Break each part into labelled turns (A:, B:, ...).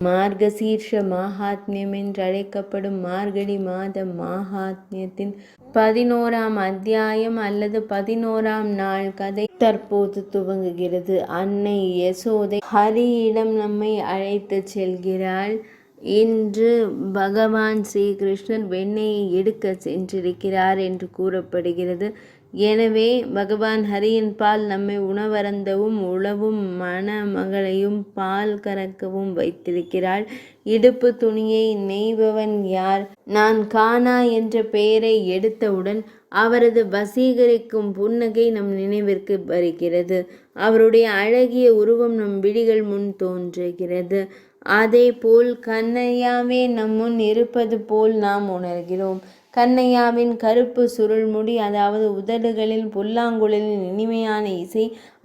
A: மார்கசீர்ஷ மாஹாத்மியம் என்றழைக்கப்படும் மார்கழி மாத மாஹாத்மியத்தின் 11ஆம் அத்தியாயம் அல்லது 11ஆம் நாள் கதை தற்போது துவங்குகிறது. அன்னை யசோதை ஹரியிடம் நம்மை அழைத்து செல்கிறாள். இன்று பகவான் ஸ்ரீகிருஷ்ணர் வெண்ணெயை எடுக்க சென்றிருக்கிறார் என்று கூறப்படுகிறது. எனவே பகவான் ஹரியின் பால் நம்மை உணவருந்தவும் உழவும் மணமகளையும் பால் கறக்கவும் வைத்திருக்கிறாள். இடுப்பு துணியை நெய்பவன் யார்? நான் கானா என்ற பெயரை எடுத்தவுடன் அவரது வசீகரிக்கும் புன்னகை நம் நினைவிற்கு வருகிறது. அவருடைய அழகிய உருவம் நம் விழிகள் முன் தோன்றுகிறது. அதே போல் கண்ணையாவே நம் முன் இருப்பது போல் நாம் உணர்கிறோம். கண்ணையாவின் கருப்பு சுருள்முடி, அதாவது உதடுகளில் புல்லாங்குழலின் இனிமையான இசை,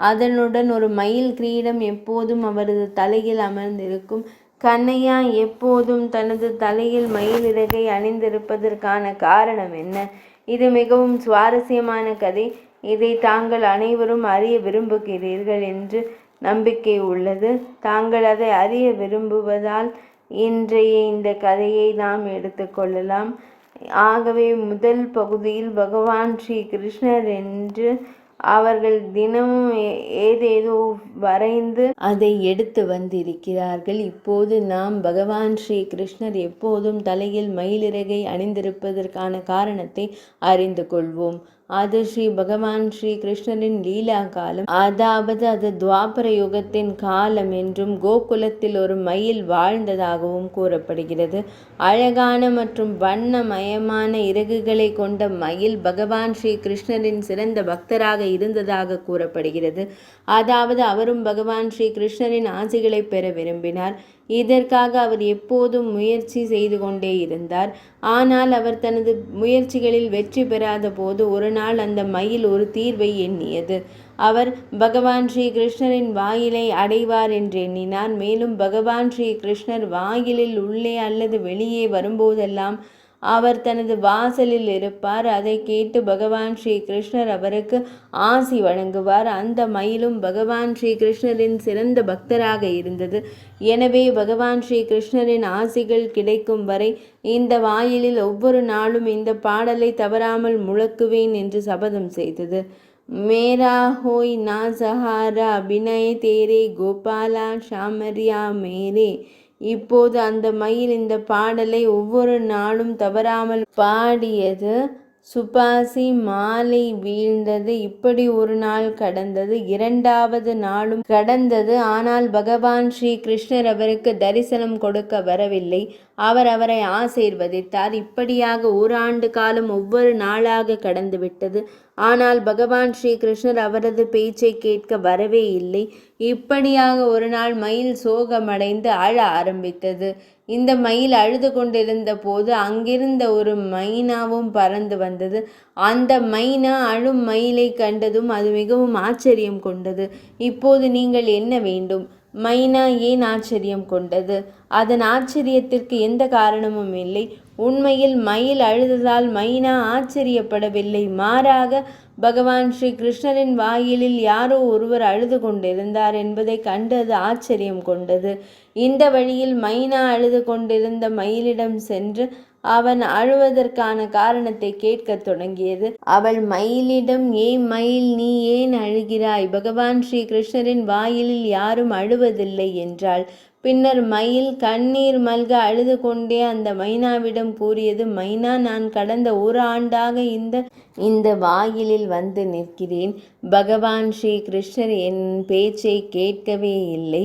A: அதனுடன் ஒரு மயில் கிரீடம் எப்போதும் அவரது தலையில் அமர்ந்திருக்கும். கண்ணையா எப்போதும் தனது தலையில் மயிலிறகை அணிந்திருப்பதற்கான காரணம் என்ன? இது மிகவும் சுவாரஸ்யமான கதை. இதை தாங்கள் அனைவரும் அறிய விரும்புகிறீர்கள் என்று நம்பிக்கை உள்ளது. தாங்கள் அதை அறிய விரும்புவதால் இன்றைய இந்த கதையை நாம் எடுத்துக்கொள்ளலாம். ஆகவே முதல் பகுதியில் பகவான் ஸ்ரீ கிருஷ்ணர் என்று அவர்கள் தினமும் ஏதேதோ வரைந்து அதை எடுத்து வந்திருக்கிறார்கள். இப்போது நாம் பகவான் ஸ்ரீ கிருஷ்ணர் எப்போதும் தலையில் மயிலிறகை அணிந்திருப்பதற்கான காரணத்தை அறிந்து கொள்வோம். அது ஸ்ரீ பகவான் ஸ்ரீ கிருஷ்ணரின் லீலா காலம், அதாவது அது துவாபர யுகத்தின் காலம் என்றும் கோகுலத்தில் ஒரு மயில் வாழ்ந்ததாகவும் கூறப்படுகிறது. அழகான மற்றும் வண்ணமயமான இறகுகளை கொண்ட மயில் பகவான் ஸ்ரீ கிருஷ்ணரின் சிறந்த பக்தராக இருந்ததாக கூறப்படுகிறது. அதாவது அவரும் பகவான் ஸ்ரீ கிருஷ்ணரின் ஆசிகளை பெற விரும்பினார். இதற்காக அவர் எப்போதும் முயற்சி செய்து கொண்டே இருந்தார். ஆனால் அவர் தனது முயற்சிகளில் வெற்றி பெறாத போது ஒரு நாள் அந்த மயில் ஒரு தீர்வை எண்ணியது. அவர் பகவான் ஸ்ரீ கிருஷ்ணரின் வாயிலை அடைவார் என்று எண்ணினார். மேலும் பகவான் ஸ்ரீ கிருஷ்ணர் வாயிலில் உள்ளே அல்லது வெளியே வரும்போதெல்லாம் அவர் தனது வாசலில் இருப்பார். அதை கேட்டு பகவான் ஸ்ரீ கிருஷ்ணர் அவருக்கு ஆசி வழங்குவார். அந்த மயிலும் பகவான் ஸ்ரீ கிருஷ்ணரின் சிறந்த பக்தராக இருந்தது. எனவே பகவான் ஸ்ரீ கிருஷ்ணரின் ஆசிகள் கிடைக்கும் வரை இந்த வாயிலில் ஒவ்வொரு நாளும் இந்த பாடலை தவறாமல் முழக்குவேன் என்று சபதம் செய்தது. மேரா ஹோய் நா சஹாரா அபிநய தேரே கோபாலா ஷாமரியா மேரே. இப்போது அந்த மயில் இந்த பாடலை ஒவ்வொரு நாளும் தவறாமல் பாடியது. சுபாசி மாலை வீழ்ந்தது. இப்படி ஒரு நாள் கடந்தது. இரண்டாவது நாளும் கடந்தது. ஆனால் பகவான் ஸ்ரீ கிருஷ்ணர் அவருக்கு தரிசனம் கொடுக்க வரவில்லை. அவர் அவரை ஆசீர்வதித்தார். இப்படியாக ஓராண்டு காலம் ஒவ்வொரு நாளாக கடந்துவிட்டது. ஆனால் பகவான் ஸ்ரீ கிருஷ்ணர் அவரது பேச்சை கேட்க வரவே இல்லை. இப்படியாக ஒரு நாள் மயில் சோகமடைந்து அழ ஆரம்பித்தது. இந்த மயில் அழுது கொண்டிருந்த போது அங்கிருந்த ஒரு மைனாவும் பறந்து வந்தது. அந்த மைனா அழும் மயிலை கண்டதும் அது மிகவும் ஆச்சரியம் கொண்டது. இப்போது நீங்கள் என்ன வேண்டும்? மைனா ஏன் ஆச்சரியம் கொண்டது? அதன் ஆச்சரியத்திற்கு எந்த காரணமும் இல்லை. உண்மையில் மயில் அழுததால் மைனா ஆச்சரியப்படவில்லை. மாறாக பகவான் ஸ்ரீ கிருஷ்ணரின் வாயிலில் யாரோ ஒருவர் அழுது கொண்டிருந்தார் என்பதை கண்டு அது ஆச்சரியம் கொண்டது. இந்த வழியில் மைனா அழுது கொண்டிருந்த மயிலிடம் சென்று அவன் அழுவதற்கான காரணத்தை கேட்கத் தொடங்கியது. அவள் மயிலிடம், மயில், நீ ஏன் அழுகிறாய்? பகவான் ஸ்ரீ கிருஷ்ணரின் வாயிலில் யாரும் அழுவதில்லை என்றாள். பின்னர் மயில் கண்ணீர் மல்க அழுது கொண்டே அந்த மைனாவிடம் கூறியது, மைனா, நான் கடந்த ஒரு ஆண்டாக இந்த வாயிலில் வந்து நிற்கிறேன். பகவான் ஸ்ரீ கிருஷ்ணர் என் பேச்சை கேட்கவே இல்லை.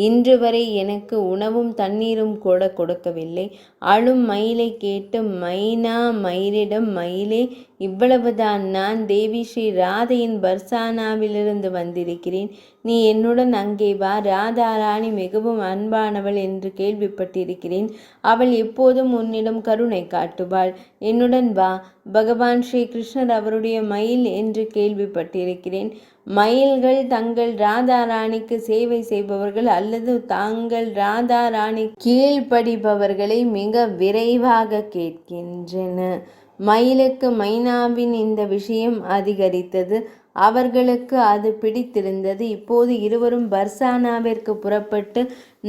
A: இன்று வரை எனக்கு உணவும் தண்ணீரும் கூட கொடுக்கவில்லை. அழும் மயிலை கேட்டு மைனா மயிலிடம், மயிலே, இவ்வளவுதான். நான் தேவி ஸ்ரீ ராதையின் பர்சானாவிலிருந்து வந்திருக்கிறேன். நீ என்னுடன் அங்கே வா. ராதா ராணி மிகவும் அன்பானவள் என்று கேள்விப்பட்டிருக்கிறேன். அவள் எப்போதும் உன்னிடம் கருணை காட்டுவாள். என்னுடன் வா. பகவான் ஸ்ரீ கிருஷ்ணர் அவருடைய மயில் என்று கேள்விப்பட்டிருக்கிறேன். மயில்கள் தங்கள் ராதா ராணிக்கு சேவை செய்பவர்கள் அல்லது தாங்கள் ராதா ராணி கீழ்ப்படிபவர்களை மிக விரைவாக கேட்கின்றன. மயிலுக்கு மைனாவின் இந்த விஷயம் அதிகரித்தது. அவர்களுக்கு அது பிடித்திருந்தது. இப்போது இருவரும் பர்சானாவிற்கு புறப்பட்டு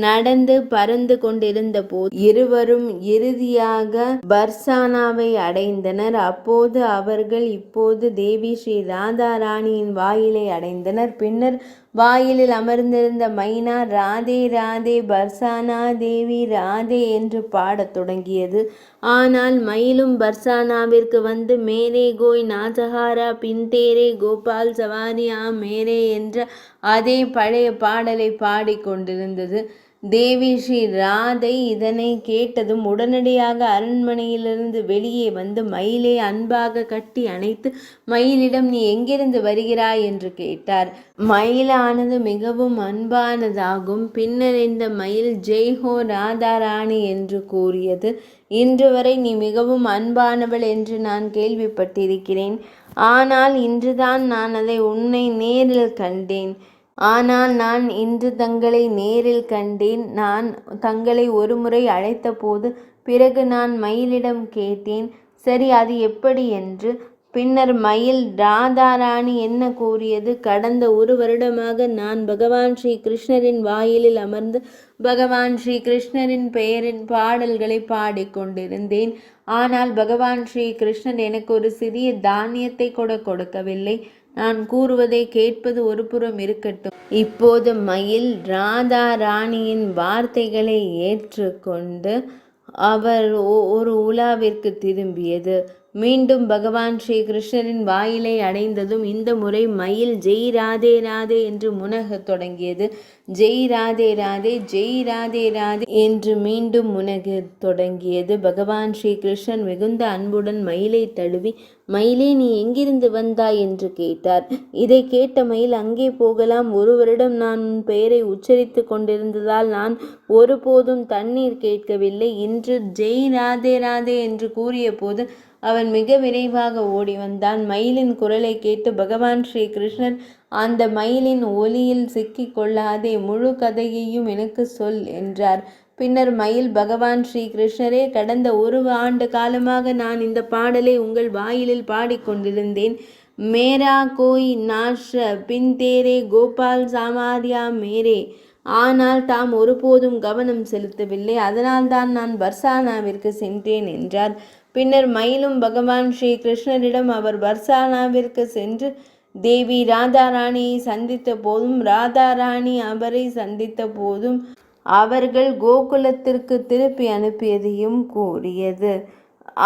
A: நடந்து பறந்து கொண்டிருந்த போது இருவரும் இறுதியாக பர்சானாவை அடைந்தனர். அப்போது அவர்கள் இப்போது தேவி ஸ்ரீ ராதா ராணியின் வாயிலை அடைந்தனர். பின்னர் வாயிலில் அமர்ந்திருந்த மைனா ராதே ராதே பர்சானா தேவி ராதே என்று பாடத் தொடங்கியது. ஆனால் மயிலும் பர்சானாவிற்கு வந்து மேரே கோய் நாசஹாரா பின்தேரே கோபால் சவாரியா மேரே என்ற அதே பழைய பாடலை பாடிக்கொண்டிருந்தது. தேவி ஸ்ரீ ராதை இதனை கேட்டதும் உடனடியாக அரண்மனையிலிருந்து வெளியே வந்து மயிலை அன்பாக கட்டி அணைத்து மயிலிடம் நீ எங்கிருந்து வருகிறாய் என்று கேட்டார். மயிலானது மிகவும் அன்பானதாகும். பின்னர் இந்த மயில் ஜெய்ஹோ ராதா ராணி என்று கூறியது. இன்று வரை நீ மிகவும் அன்பானவள் என்று நான் கேள்விப்பட்டிருக்கிறேன். ஆனால் இன்றுதான் நான் அதை உன்னை நேரில் கண்டேன். ஆனால் நான் இன்று தங்களை நேரில் கண்டேன். நான் தங்களை ஒருமுறை அழைத்தபோது பிறகு நான் மயிலிடம் கேட்டேன், சரி அது எப்படி என்று. பின்னர் மயில் ராதாராணி என்ன கூறியது, கடந்த 1 வருடமாக நான் பகவான் ஸ்ரீ கிருஷ்ணரின் வாயிலில் அமர்ந்து பகவான் ஸ்ரீ கிருஷ்ணரின் பெயரின் பாடல்களை பாடிக்கொண்டிருந்தேன். ஆனால் பகவான் ஸ்ரீ கிருஷ்ணர் எனக்கு ஒரு சிறிய தானியத்தை கூட கொடுக்கவில்லை. நான் கூறுவதை கேட்பது ஒரு புறம் இருக்கட்டும். இப்போது மயில் ராதா ராணியின் வார்த்தைகளை ஏற்றுக்கொண்டு அவர் ஒரு உலாவிற்கு திரும்பியது. மீண்டும் பகவான் ஸ்ரீ கிருஷ்ணரின் வாயிலை அடைந்ததும் இந்த முறை மயில் ஜெய் ராதே ராதே என்று முனகத் தொடங்கியது. ஜெய் ராதே ராதே ஜெய் ராதே ராதே என்று மீண்டும் முனகத் தொடங்கியது. பகவான் ஸ்ரீ கிருஷ்ணன் மிகுந்த அன்புடன் மயிலை தழுவி, மயிலே நீ எங்கிருந்து வந்தாய் என்று கேட்டார். இதை கேட்ட மயில், அங்கே போகலாம். 1 வருடம் நான் உன் பெயரை உச்சரித்து கொண்டிருந்ததால் நான் ஒருபோதும் தண்ணீர் கேட்கவில்லை. இன்று ஜெய் ராதே ராதே என்று கூறிய போது அவன் மிக விரைவாக ஓடி வந்தான். மயிலின் குரலை கேட்டு பகவான் ஸ்ரீ கிருஷ்ணர், அந்த மயிலின் ஒலியில் சிக்கிக் கொள்ளாதே, முழு கதையையும் எனக்கு சொல் என்றார். பின்னர் மயில், பகவான் ஸ்ரீ கிருஷ்ணரே, கடந்த 1 ஆண்டு காலமாக நான் இந்த பாடலை உங்கள் வாயிலில் பாடிக்கொண்டிருந்தேன். மேரா கோய் நாஷ் பின்தேரே கோபால் சாமாரியா மேரே. ஆனால் தாம் ஒருபோதும் கவனம் செலுத்தவில்லை. அதனால்தான் நான் பர்சானாவிற்கு சென்றேன் என்றார். பின்னர் மயிலும் பகவான் ஸ்ரீ கிருஷ்ணரிடம் அவர் பர்சானாவிற்கு சென்று தேவி ராதாராணியை சந்தித்த போதும் ராதாராணி அவரை சந்தித்த போதும் அவர்கள் கோகுலத்திற்கு திருப்பி அனுப்பியதையும் கூறியது.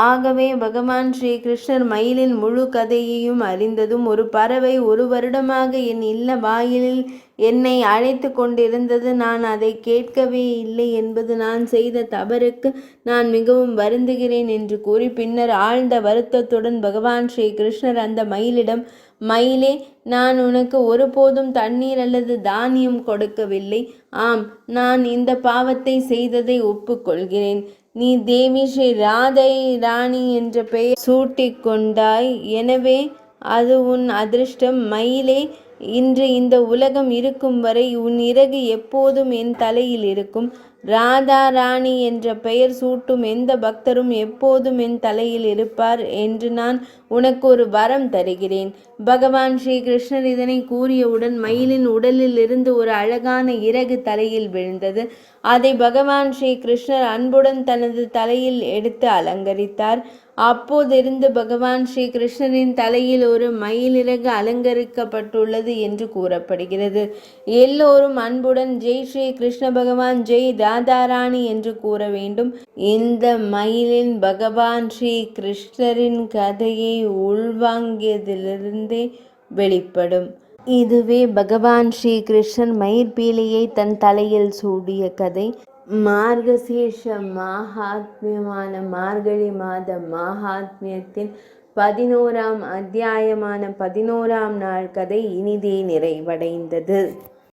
A: ஆகவே பகவான் ஸ்ரீ கிருஷ்ணர் மயிலின் முழு கதையையும் அறிந்ததும், ஒரு பறவை 1 வருடமாக என் இல்ல வாயிலில் என்னை அழைத்து கொண்டிருந்தது. நான் அதை கேட்கவே இல்லை என்பது நான் செய்த தவறுக்கு நான் மிகவும் வருந்துகிறேன் என்று கூறி பின்னர் ஆழ்ந்த வருத்தத்துடன் பகவான் ஸ்ரீ கிருஷ்ணர் அந்த மயிலிடம், மயிலே, நான் உனக்கு ஒருபோதும் தண்ணீர் அல்லது தானியம் கொடுக்கவில்லை. ஆம், நான் இந்த பாவத்தை செய்ததை ஒப்புக்கொள்கிறேன். நீ தேவி ஸ்ரீ ராதை ராணி என்ற பெயர் சூட்டிக்கொண்டாய். எனவே அது உன் அதிர்ஷ்டம். மயிலே, இன்று இந்த உலகம் இருக்கும் வரை உன் இறகு எப்போதும் என் தலையில் இருக்கும். ராதா ராணி என்ற பெயர் சூட்டும் எந்த பக்தரும் எப்போதும் என் தலையில் இருப்பார் என்று நான் உனக்கு ஒரு வரம் தருகிறேன். பகவான் ஸ்ரீ கிருஷ்ணர் இதனை கூறியவுடன் மயிலின் உடலில் இருந்து ஒரு அழகான இறகு தலையில் விழுந்தது. அதை பகவான் ஸ்ரீ கிருஷ்ணர் அன்புடன் தனது தலையில் எடுத்து அலங்கரித்தார். அப்போதிருந்து பகவான் ஸ்ரீ கிருஷ்ணரின் தலையில் ஒரு மயிலிறகு அலங்கரிக்கப்பட்டுள்ளது என்று கூறப்படுகிறது. எல்லோரும் அன்புடன் ஜெய் ஸ்ரீ கிருஷ்ண பகவான் ஜெய் ராதாராணி என்று கூற வேண்டும். இந்த மயிலின் பகவான் ஸ்ரீ கிருஷ்ணரின் கதையை உள்வாங்கியதிலிருந்தே வெளிப்படும். இதுவே பகவான் ஸ்ரீ கிருஷ்ணன் மயிர்பீலியை தன் தலையில் சூடிய கதை. மார்கசீர்ஷ மகாத்மியமான மார்கழி மாத மகாத்மியத்தின் 11ஆம் அத்தியாயமான 11ஆம் நாள் கதை இனிதே நிறைவடைந்தது.